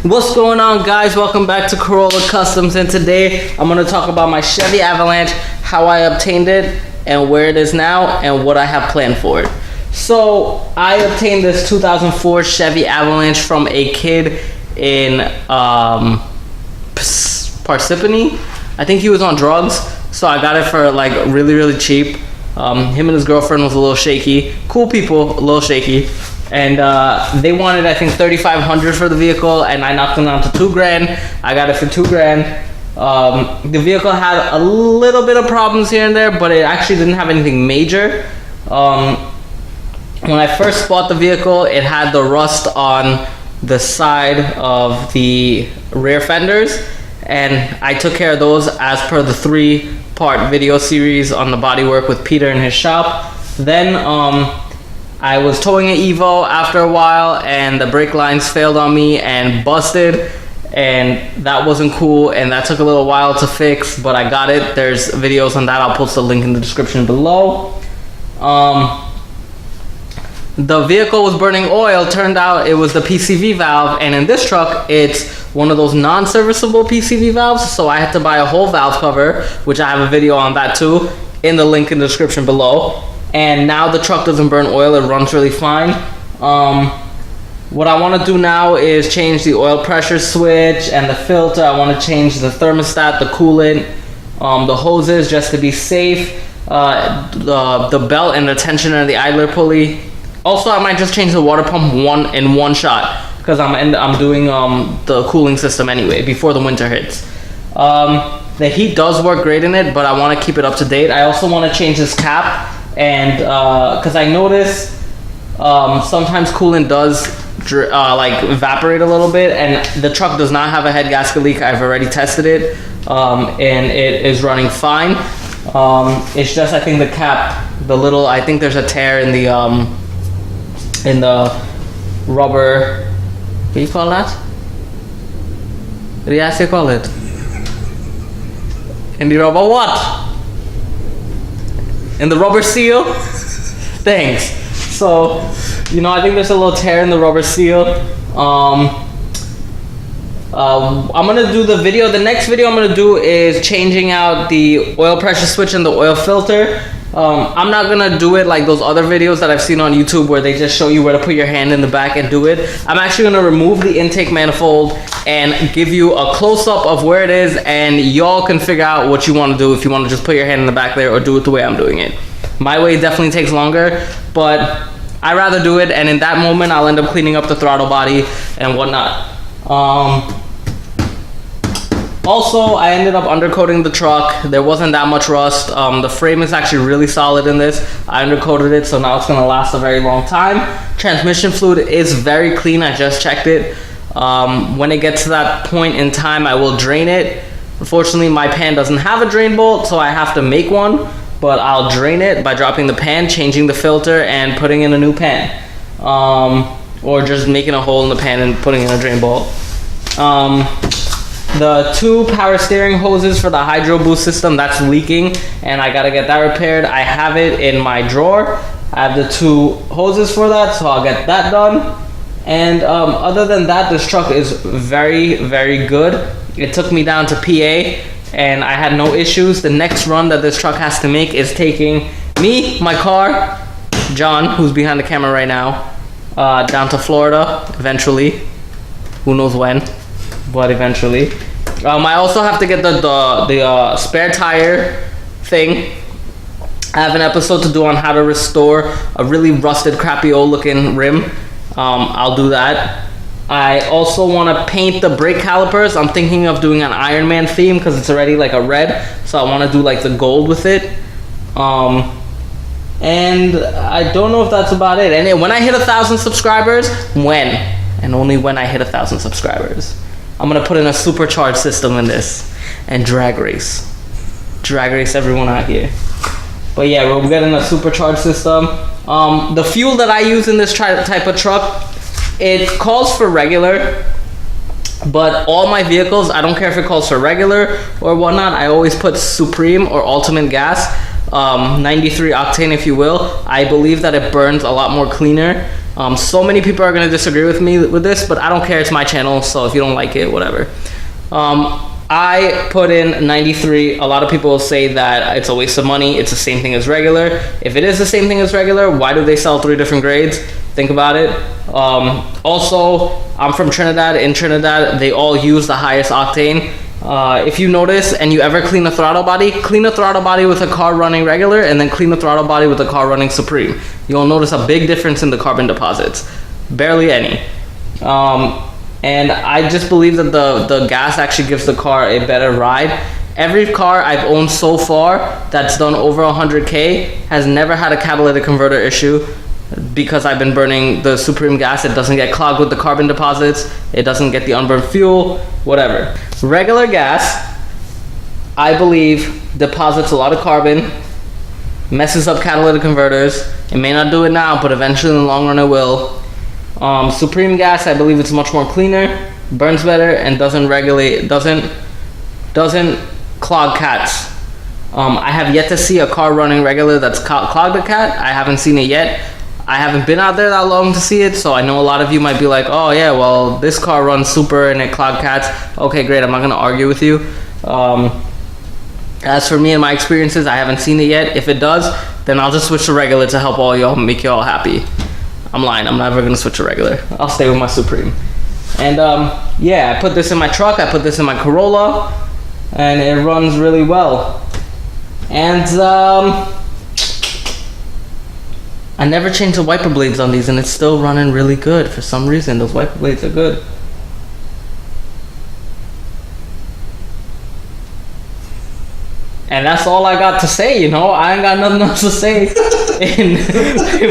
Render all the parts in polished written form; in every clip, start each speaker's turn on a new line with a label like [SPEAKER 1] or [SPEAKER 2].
[SPEAKER 1] What's going on, guys? Welcome back to Corolla Customs, and today I'm going to talk about my Chevy Avalanche, how I obtained it, and where it is now, and what I have planned for it. So, I obtained this 2004 Chevy Avalanche from a kid in Parsippany. I think he was on drugs, so I got it for like really cheap. Him and his girlfriend was a little shaky. Cool people, a little shaky. And they wanted, I think, $3,500 for the vehicle, and I knocked them down to $2,000. I got it for $2,000. The vehicle had a little bit of problems here and there, but it actually didn't have anything major. When I first bought the vehicle, it had the rust on the side of the rear fenders, and I took care of those as per the 3-part video series on the bodywork with Peter in his shop. Then I was towing an Evo after a while, and the brake lines failed on me and busted, and that wasn't cool, and that took a little while to fix, but I got it. There's videos on that. I'll post a link in the description below. The vehicle was burning oil. Turned out it was the PCV valve, and in this truck it's one of those non-serviceable PCV valves, so I had to buy a whole valve cover, which I have a video on that too in the link in the description below. And now the truck doesn't burn oil, it runs really fine. What I want to do now is change the oil pressure switch and the filter. I want to change the thermostat, the coolant, the hoses, just to be safe, the belt and the tensioner and the idler pulley. Also, I might just change the water pump in one shot, because I'm doing the cooling system anyway before the winter hits. The heat does work great in it, but I want to keep it up to date. I also want to change this cap. And because I notice sometimes coolant does like evaporate a little bit, and the truck does not have a head gasket leak. I've already tested it, and it is running fine. It's just, I think the cap, I think there's a tear in the rubber. What do you call that? What do you actually call it? In the rubber what? In the rubber seal? Thanks. So, I think there's a little tear in the rubber seal. I'm gonna do the video. The next video I'm gonna do is changing out the oil pressure switch and the oil filter. I'm not gonna do it like those other videos that I've seen on YouTube where they just show you where to put your hand in the back and do it. I'm actually gonna remove the intake manifold and give you a close-up of where it is, and y'all can figure out what you want to do, if you want to just put your hand in the back there or do it the way I'm doing it. My way definitely takes longer, but I rather do it, and in that moment I'll end up cleaning up the throttle body and whatnot. Also, I ended up undercoating the truck. There wasn't that much rust. The frame is actually really solid in this. I undercoated it, so now it's gonna last a very long time. Transmission fluid is very clean. I just checked it. When it gets to that point in time, I will drain it. Unfortunately, my pan doesn't have a drain bolt, so I have to make one, but I'll drain it by dropping the pan, changing the filter, and putting in a new pan. Or just making a hole in the pan and putting in a drain bolt. The 2 power steering hoses for the hydro boost system, that's leaking, and I gotta get that repaired. I have it in my drawer. I have the 2 hoses for that, so I'll get that done. And other than that, this truck is very good. It took me down to PA, and I had no issues. The next run that this truck has to make is taking me, my car, John, who's behind the camera right now, down to Florida eventually. Who knows when, but eventually. I also have to get the spare tire thing. I have an episode to do on how to restore a really rusted, crappy old looking rim. I'll do that. I also want to paint the brake calipers. I'm thinking of doing an Iron Man theme because it's already like a red, so I want to do like the gold with it. And I don't know if that's about it. And when I hit 1,000 subscribers, and only when I hit 1,000 subscribers, I'm gonna put in a supercharged system in this and drag race everyone out here. But yeah, we're getting a supercharged system. The fuel that I use in this type of truck, it calls for regular, but all my vehicles, I don't care if it calls for regular or whatnot, I always put Supreme or Ultimate gas, 93 octane if you will. I believe that it burns a lot more cleaner So many people are gonna disagree with me with this, but I don't care. It's my channel, so if you don't like it, whatever. I put in 93. A lot of people say that it's a waste of money. It's the same thing as regular. If it is the same thing as regular, why do they sell 3 different grades? Think about it. Also, I'm from Trinidad. In Trinidad, they all use the highest octane. If you notice and you ever clean a throttle body with a car running regular and then clean the throttle body with a car running Supreme. You'll notice a big difference in the carbon deposits. Barely any. And I just believe that the gas actually gives the car a better ride. Every car I've owned so far that's done over 100K has never had a catalytic converter issue because I've been burning the Supreme gas. It doesn't get clogged with the carbon deposits. It doesn't get the unburned fuel, whatever. Regular gas, I believe, deposits a lot of carbon, messes up catalytic converters. It may not do it now, but eventually in the long run it will. Supreme gas, I believe it's much more cleaner, burns better, and doesn't clog cats. I have yet to see a car running regular that's clogged a cat. I haven't seen it yet. I haven't been out there that long to see it, so I know a lot of you might be like, oh yeah, well, this car runs super and it clogged cats. Okay, great, I'm not gonna argue with you. As for me and my experiences, I haven't seen it yet. If it does, then I'll just switch to regular to help all y'all, make y'all happy. I'm lying, I'm never gonna switch to regular. I'll stay with my Supreme. And yeah, I put this in my truck, I put this in my Corolla, and it runs really well. And I never changed the wiper blades on these and it's still running really good. For some reason, those wiper blades are good. And that's all I got to say, you know. I ain't got nothing else to say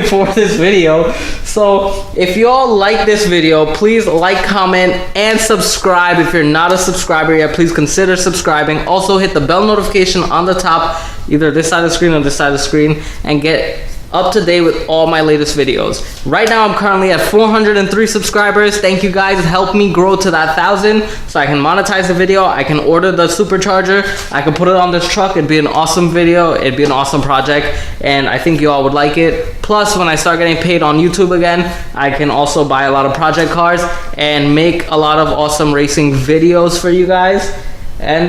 [SPEAKER 1] for this video. So if you all like this video, please like, comment, and subscribe. If you're not a subscriber yet, please consider subscribing. Also hit the bell notification on the top, either this side of the screen or this side of the screen, and get up to date with all my latest videos. Right now I'm currently at 403 subscribers. Thank you guys, help me grow to that 1,000 so I can monetize the video. I can order the supercharger, I can put it on this truck. It'd be an awesome video, it'd be an awesome project, and I think you all would like it. Plus, when I start getting paid on YouTube again, I can also buy a lot of project cars and make a lot of awesome racing videos for you guys. And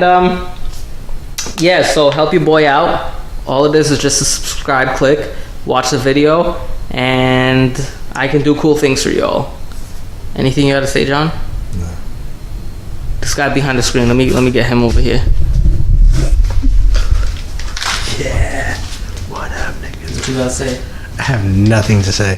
[SPEAKER 1] yeah, so help your boy out. All it is just a subscribe click, watch the video, and I can do cool things for y'all. Anything you got to say, John? No. This guy behind the screen, let me get him over here.
[SPEAKER 2] Yeah. What up, niggas?
[SPEAKER 1] What you gotta say?
[SPEAKER 2] I have nothing to say.